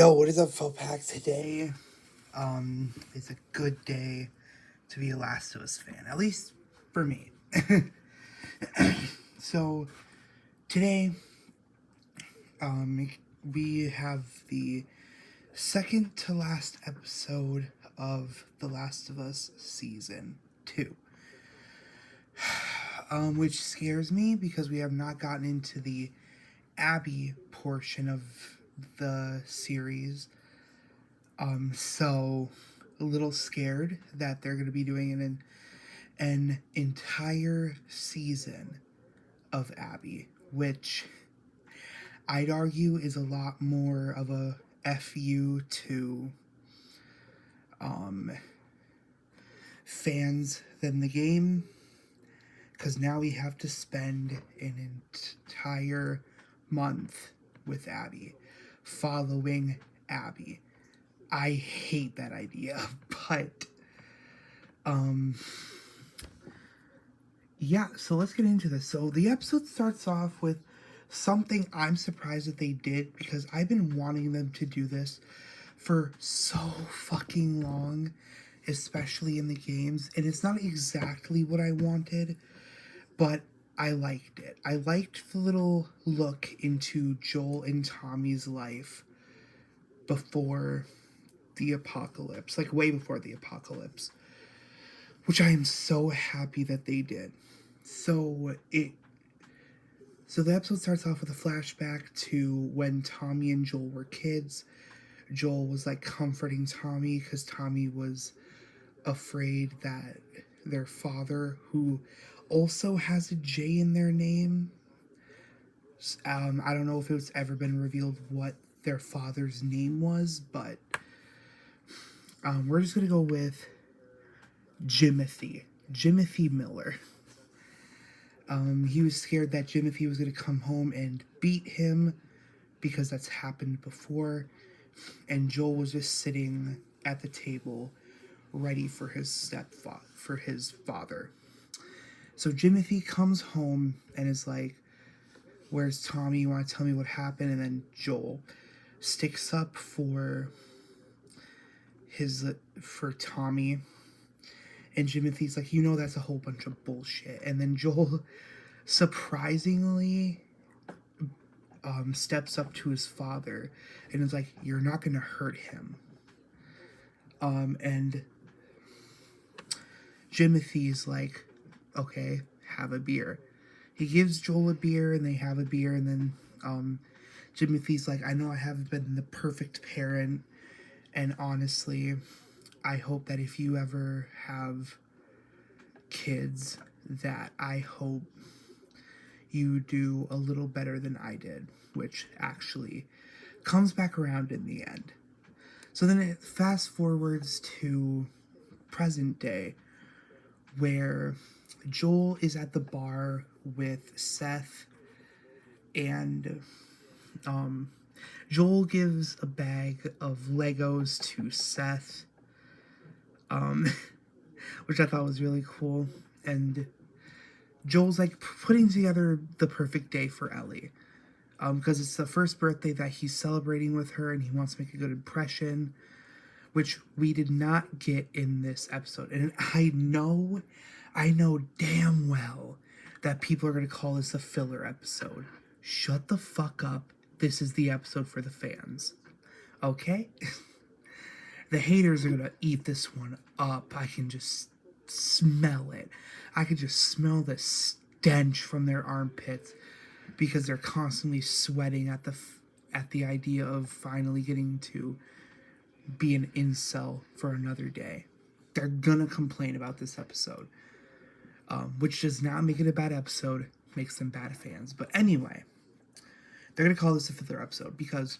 Yo, what is up, Pack? Today, it's a good day to be a Last of Us fan, at least for me. So, today, we have the second to last episode of The Last of Us Season 2. Which scares me because we have not gotten into the Abby portion of the series. So a little scared that they're going to be doing an entire season of Abby, which I'd argue is a lot more of a FU to fans than the game, because now we have to spend an entire month with Abby, following Abby. I hate that idea, but yeah, so let's get into this. So the episode starts off with something I'm surprised that they did, because I've been wanting them to do this for so fucking long, especially in the games, and it's not exactly what I wanted, but I liked it. I liked the little look into Joel and Tommy's life before the apocalypse, like way before the apocalypse, which I am so happy that they did. So the episode starts off with a flashback to when Tommy and Joel were kids. Joel was like comforting Tommy because Tommy was afraid that their father, who also has a J in their name, I don't know if it's ever been revealed what their father's name was, but we're just gonna go with Jimothy Miller. He was scared that Jimothy was going to come home and beat him because that's happened before. And Joel was just sitting at the table ready for his father. So Jimothy comes home and is like, "Where's Tommy? You want to tell me what happened?" And then Joel sticks up for Tommy. And Jimothy's like, that's a whole bunch of bullshit. And then Joel surprisingly steps up to his father and is like, "You're not gonna hurt him." And Jimothy's like, "Okay, have a beer." He gives Joel a beer and they have a beer, and then Jimothy's like, "I know I haven't been the perfect parent, and honestly, I hope that if you ever have kids, that I hope you do a little better than I did," which actually comes back around in the end. So then it fast forwards to present day, where Joel is at the bar with Seth, and Joel gives a bag of Legos to Seth, which I thought was really cool. And Joel's like putting together the perfect day for Ellie, because it's the first birthday that he's celebrating with her, and he wants to make a good impression, which we did not get in this episode. And I know damn well that people are going to call this a filler episode. Shut the fuck up. This is the episode for the fans. Okay? The haters are going to eat this one up. I can just smell it. I can just smell the stench from their armpits because they're constantly sweating at the idea of finally getting to be an incel for another day. They're gonna complain about this episode, which does not make it a bad episode, makes them bad fans. But anyway, they're gonna call this a filler episode because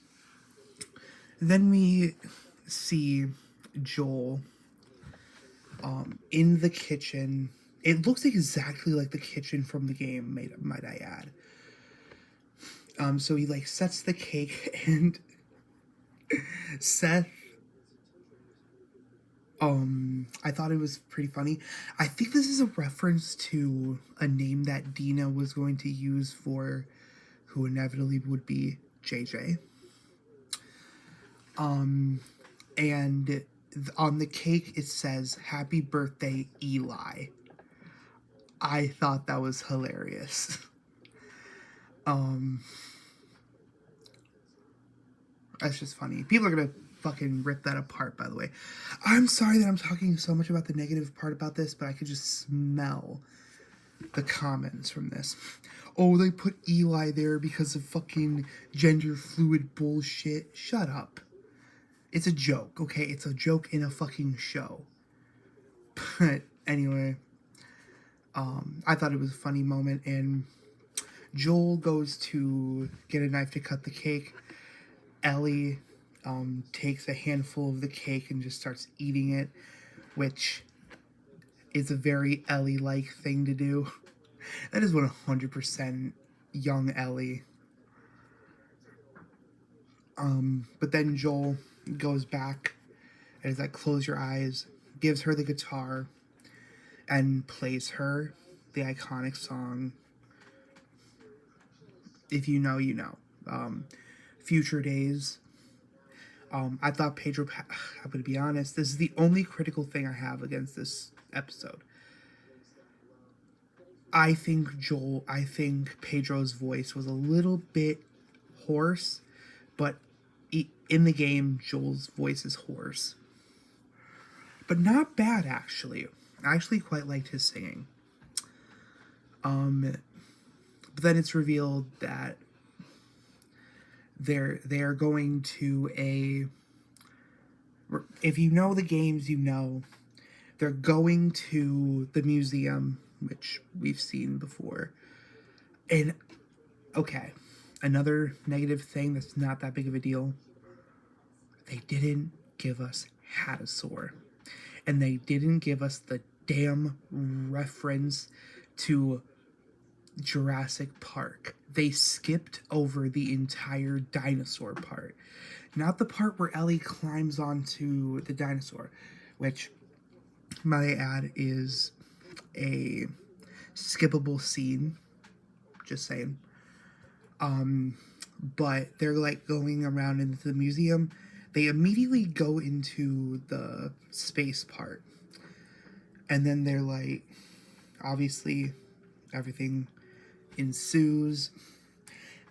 then we see Joel in the kitchen. It looks exactly like the kitchen from the game, might I add. So he like sets the cake, and Seth, I thought it was pretty funny. I think this is a reference to a name that Dina was going to use for who inevitably would be JJ. And on the cake it says "Happy Birthday, Eli." I thought that was hilarious. That's just funny. People are gonna fucking rip that apart, by the way. I'm sorry that I'm talking so much about the negative part about this, but I could just smell the comments from this. Oh, they put Eli there because of fucking gender fluid bullshit. Shut up. It's a joke, okay? It's a joke in a fucking show. But anyway, I thought it was a funny moment, and Joel goes to get a knife to cut the cake. Ellie takes a handful of the cake and just starts eating it, which is a very Ellie-like thing to do. That is 100% young Ellie. But then Joel goes back and is like, close your eyes, gives her the guitar, and plays her the iconic song, If You Know, You Know. Future Days. I thought Pedro, I'm going to be honest, this is the only critical thing I have against this episode. I think Pedro's voice was a little bit hoarse, but in the game, Joel's voice is hoarse. But not bad, actually. I actually quite liked his singing. But then it's revealed that they are going to a... If you know the games, you know they're going to the museum, which we've seen before. And, okay, another negative thing that's not that big of a deal. They didn't give us Hatasaur. And they didn't give us the damn reference to Jurassic Park. They skipped over the entire dinosaur part. Not the part where Ellie climbs onto the dinosaur, which, might I add, is a skippable scene. Just saying. But they're like going around into the museum. They immediately go into the space part. And then they're like, obviously, everything ensues.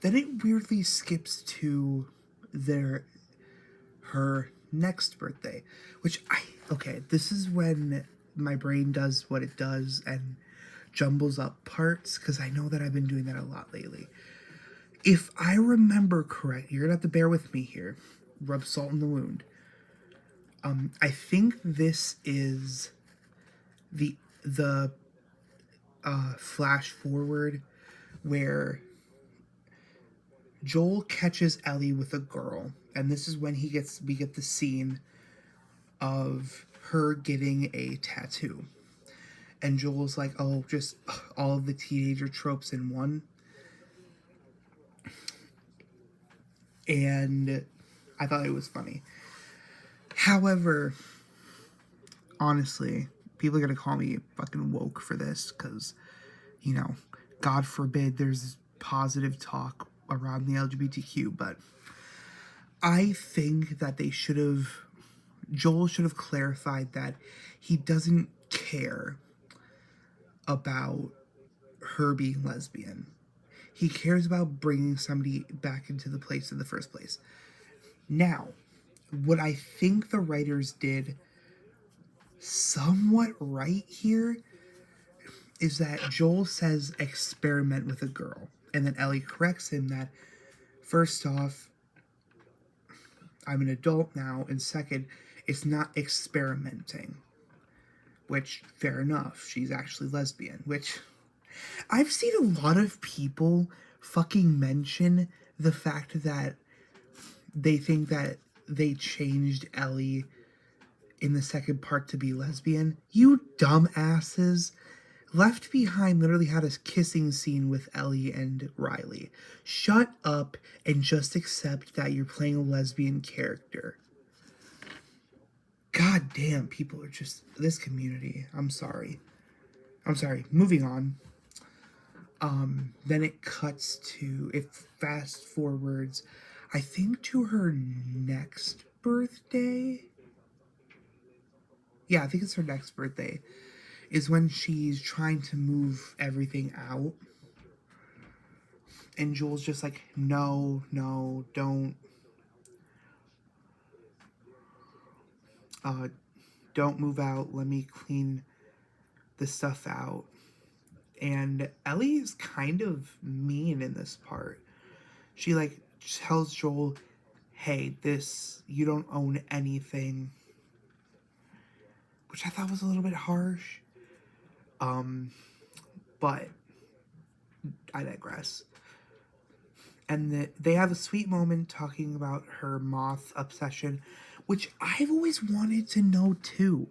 Then it weirdly skips to her next birthday, which okay, this is when my brain does what it does and jumbles up parts, because I know that I've been doing that a lot lately. If I remember correct, you're gonna have to bear with me here, rub salt in the wound. I think this is the flash forward where Joel catches Ellie with a girl, and this is when we get the scene of her getting a tattoo. And Joel's like, oh, just all of the teenager tropes in one. And I thought it was funny. However, honestly, people are going to call me fucking woke for this because, you know, God forbid there's positive talk around the LGBTQ, but I think that Joel should have clarified that he doesn't care about her being lesbian. He cares about bringing somebody back into the place in the first place. Now, what I think the writers did somewhat right here is that Joel says experiment with a girl, and then Ellie corrects him that, first off, I'm an adult now, and second, it's not experimenting. Which, fair enough, she's actually lesbian, which I've seen a lot of people fucking mention the fact that they think that they changed Ellie in the second part to be lesbian. You dumbasses. Left Behind literally had a kissing scene with Ellie and Riley. Shut up and just accept that you're playing a lesbian character. God damn, people are just... This community. I'm sorry. Moving on. Then it cuts to... It fast forwards, I think, to her next birthday. Yeah, I think it's her next birthday. Is when she's trying to move everything out. And Joel's just like, no, no, don't. Uh, don't move out. Let me clean the stuff out. And Ellie is kind of mean in this part. She like tells Joel, hey, you don't own anything. Which I thought was a little bit harsh. But I digress. And they have a sweet moment talking about her moth obsession, which I've always wanted to know too.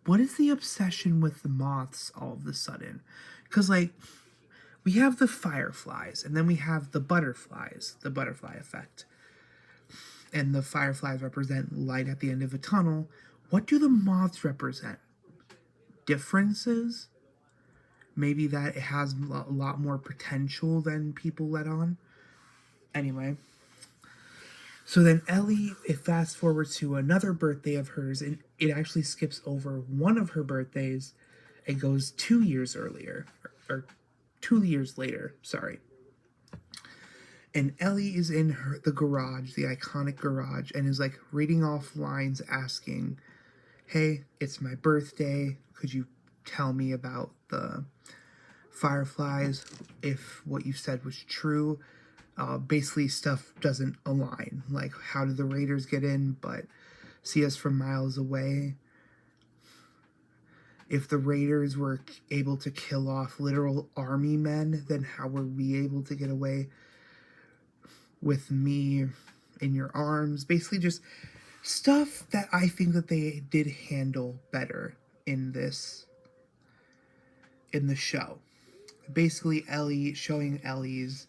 What is the obsession with the moths all of a sudden? Because, like, we have the fireflies, and then we have the butterflies, the butterfly effect. And the fireflies represent light at the end of a tunnel. What do the moths represent? Differences? Maybe that it has a lot more potential than people let on. Anyway. So then Ellie, it fast forwards to another birthday of hers, and it actually skips over one of her birthdays. It goes 2 years earlier, or 2 years later, sorry. And Ellie is in the garage, the iconic garage, and is like reading off lines asking, hey, it's my birthday. Could you tell me about the fireflies, if what you said was true? Basically, stuff doesn't align. Like, how did the Raiders get in but see us from miles away? If the Raiders were able to kill off literal army men, then how were we able to get away with me in your arms? Basically, just stuff that I think that they did handle better in the show. Basically, Ellie showing Ellie's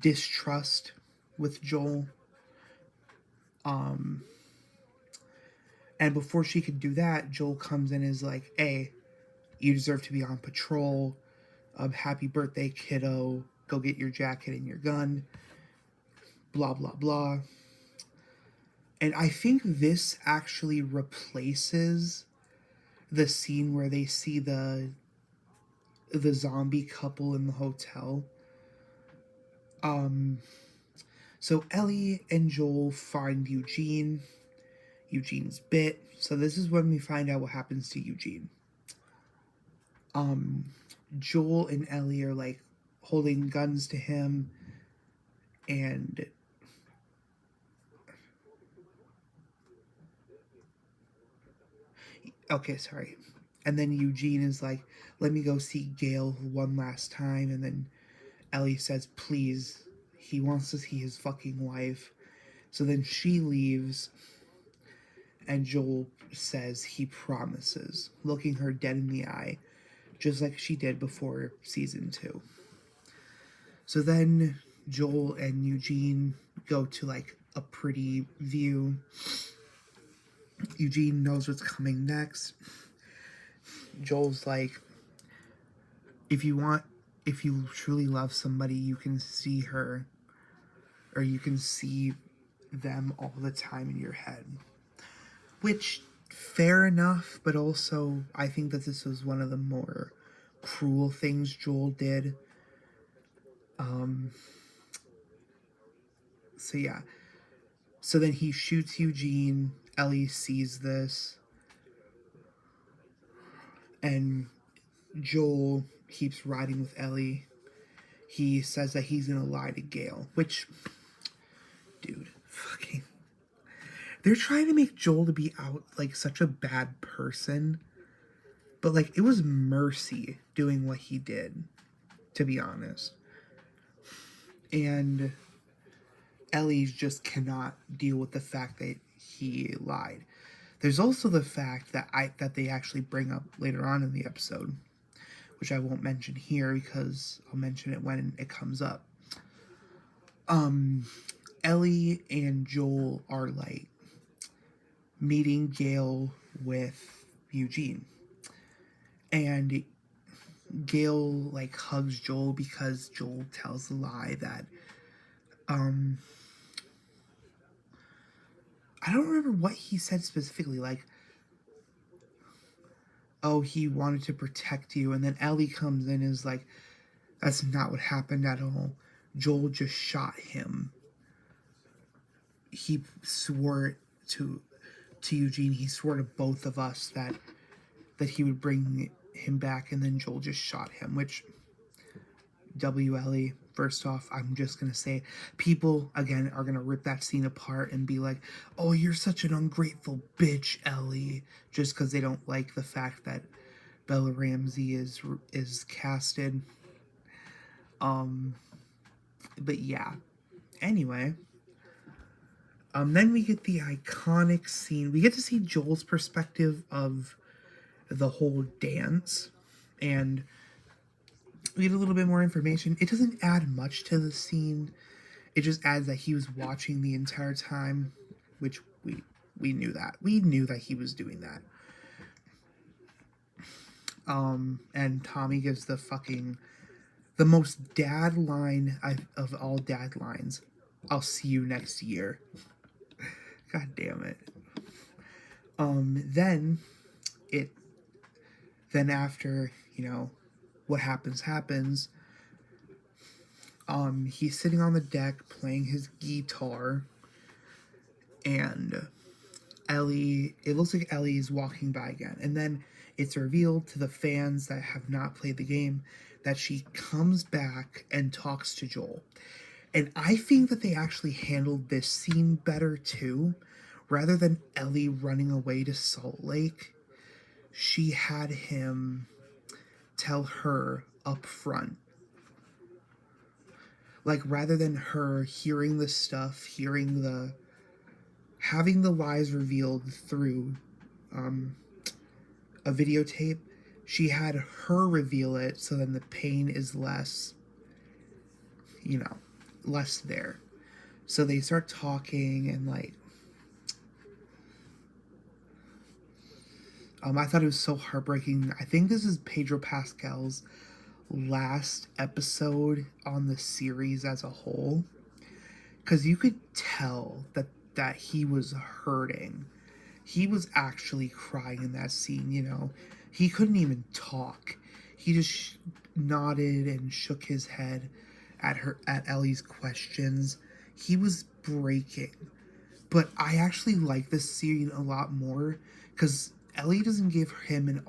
distrust with Joel. And before she could do that, Joel comes in and is like, hey, you deserve to be on patrol. Happy birthday, kiddo. Go get your jacket and your gun. Blah, blah, blah. And I think this actually replaces the scene where they see the zombie couple in the hotel. So Ellie and Joel find Eugene. Eugene's bit. So this is when we find out what happens to Eugene. Joel and Ellie are like holding guns to him, and okay, sorry. And then Eugene is like, let me go see Gail one last time. And then Ellie says, please, he wants to see his fucking wife. So then she leaves, and Joel says he promises, looking her dead in the eye, just like she did before season 2. So then Joel and Eugene go to like a pretty view. Eugene knows what's coming next. Joel's like, if you truly love somebody, you can see her, or you can see them all the time in your head. Which, fair enough, but also I think that this was one of the more cruel things Joel did. So yeah. So then he shoots Eugene. Ellie sees this. And Joel keeps riding with Ellie. He says that he's gonna lie to Gail, which, dude, fucking, they're trying to make Joel to be out like such a bad person, but like it was Mercy doing what he did, to be honest. And Ellie just cannot deal with the fact that he lied. There's also the fact that they actually bring up later on in the episode, which I won't mention here because I'll mention it when it comes up. Ellie and Joel are like meeting Gail with Eugene. And Gail like hugs Joel because Joel tells a lie that I don't remember what he said specifically, like, oh, he wanted to protect you, and then Ellie comes in and is like, that's not what happened at all. Joel just shot him. He swore to Eugene, he swore to both of us that he would bring him back, and then Joel just shot him, which, WLE, first off, I'm just going to say, people, again, are going to rip that scene apart and be like, oh, you're such an ungrateful bitch, Ellie, just because they don't like the fact that Bella Ramsey is casted. But yeah. Anyway, then we get the iconic scene. We get to see Joel's perspective of the whole dance, and we get a little bit more information. It doesn't add much to the scene. It just adds that he was watching the entire time, which we knew that. We knew that he was doing that. And Tommy gives the most dad line of all dad lines. I'll see you next year. God damn it. Then after, what happens. He's sitting on the deck playing his guitar, and it looks like Ellie is walking by again. And then it's revealed to the fans that have not played the game that she comes back and talks to Joel. And I think that they actually handled this scene better too. Rather than Ellie running away to Salt Lake, she had him tell her up front. Like, rather than her hearing the stuff, having the lies revealed through a videotape, she had her reveal it, so then the pain is less there. So they start talking, and like, I thought it was so heartbreaking. I think this is Pedro Pascal's last episode on the series as a whole, because you could tell that he was hurting. He was actually crying in that scene. He couldn't even talk. He just nodded and shook his head at Ellie's questions. He was breaking. But I actually like this scene a lot more because Ellie doesn't give him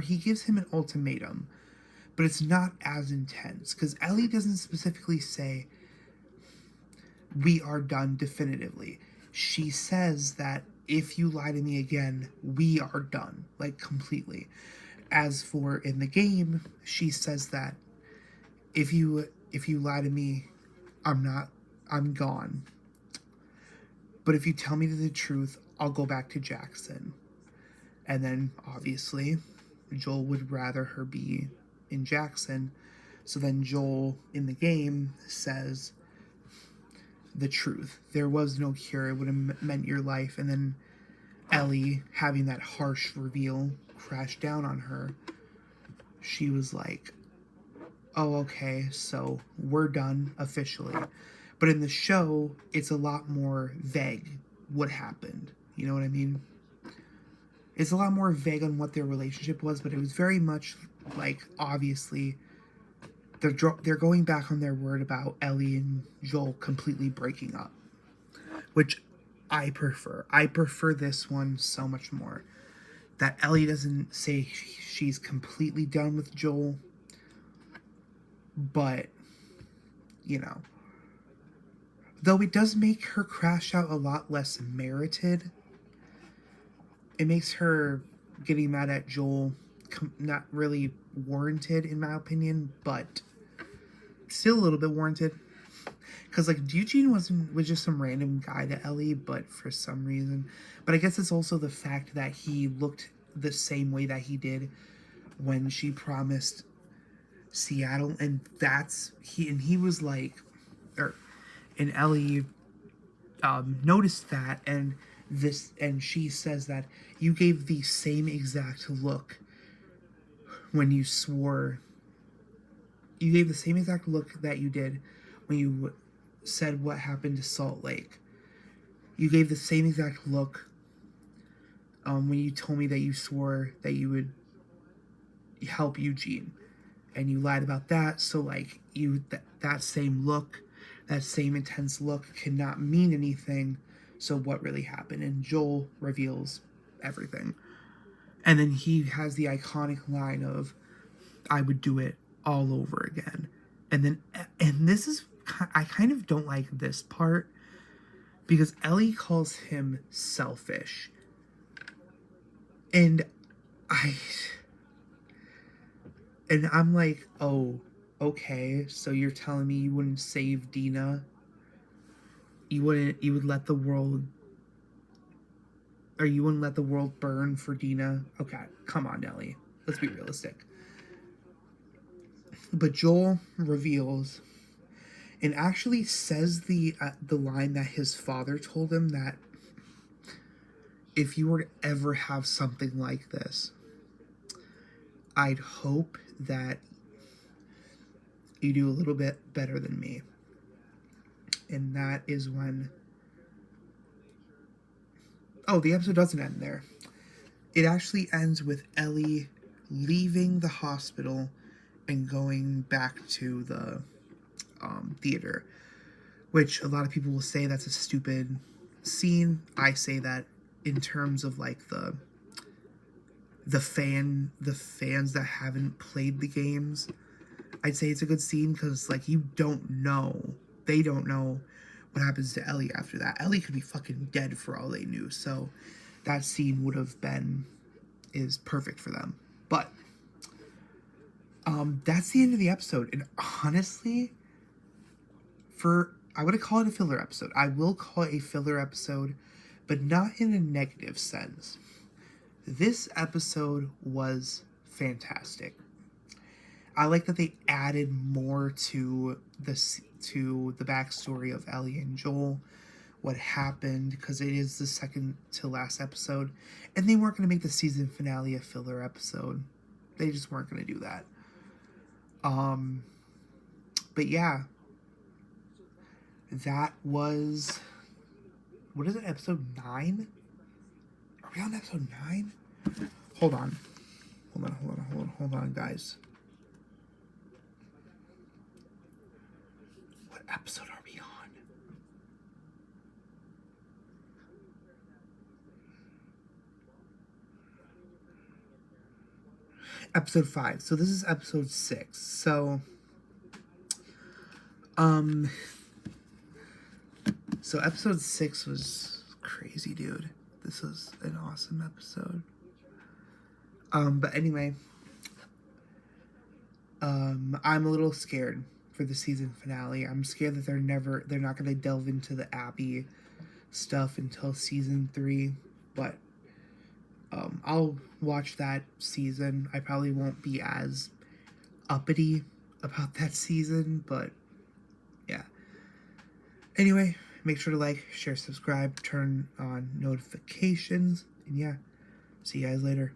he gives him an ultimatum, but it's not as intense because Ellie doesn't specifically say, we are done definitively. She says that if you lie to me again, we are done, like, completely. As for in the game, she says that if you lie to me, I'm gone. But if you tell me the truth, I'll go back to Jackson. And then, obviously, Joel would rather her be in Jackson. So then Joel, in the game, says the truth. There was no cure. It would have meant your life. And then Ellie, having that harsh reveal crash down on her, she was like, oh, okay, so we're done officially. But in the show, it's a lot more vague what happened. You know what I mean? It's a lot more vague on what their relationship was, but it was very much like, obviously, they're going back on their word about Ellie and Joel completely breaking up, which I prefer. I prefer this one so much more. That Ellie doesn't say she's completely done with Joel, but, though it does make her crash out a lot less merited. It makes her getting mad at Joel not really warranted, in my opinion, but still a little bit warranted. Because, like, Eugene was just some random guy to Ellie, but for some reason. But I guess it's also the fact that he looked the same way that he did when she promised Seattle, and he was like, and Ellie noticed that, and she says that you gave the same exact look when you swore. You gave the same exact look that you did when you said what happened to Salt Lake. You gave the same exact look when you told me that you swore that you would help Eugene, and you lied about that. So like that same look, that same intense look cannot mean anything. So what really happened? And Joel reveals everything. And then he has the iconic line of, I would do it all over again. And this is, I kind of don't like this part because Ellie calls him selfish. And I, and I'm like, oh, okay, so you're telling me you wouldn't save Dina? You would let the world, or you wouldn't let the world burn for Dina? Okay, come on, Ellie. Let's be realistic. But Joel reveals and actually says the line that his father told him, that if you were to ever have something like this, I'd hope that you do a little bit better than me. And that is when, oh, the episode doesn't end there. It actually ends with Ellie leaving the hospital and going back to the theater, which a lot of people will say that's a stupid scene. I say that in terms of like the fans that haven't played the games, I'd say it's a good scene because like they don't know what happens to Ellie after that. Ellie could be fucking dead for all they knew. So that scene is perfect for them. But that's the end of the episode. And honestly, I would call it a filler episode. I will call it a filler episode, but not in a negative sense. This episode was fantastic. I like that they added more to the backstory of Ellie and Joel, what happened, because it is the second to last episode, and they weren't going to make the season finale a filler episode. They just weren't going to do that. But yeah, that was, what is it, episode 9? Are we on episode 9? Hold on, guys. What episode are we on? Episode 5. So this is episode 6. So episode 6 was crazy, dude. This was an awesome episode. But anyway, I'm a little scared for the season finale. I'm scared that they're not going to delve into the Abby stuff until season 3, but I'll watch that season. I probably won't be as uppity about that season, but yeah. Anyway, make sure to like, share, subscribe, turn on notifications, and yeah, see you guys later.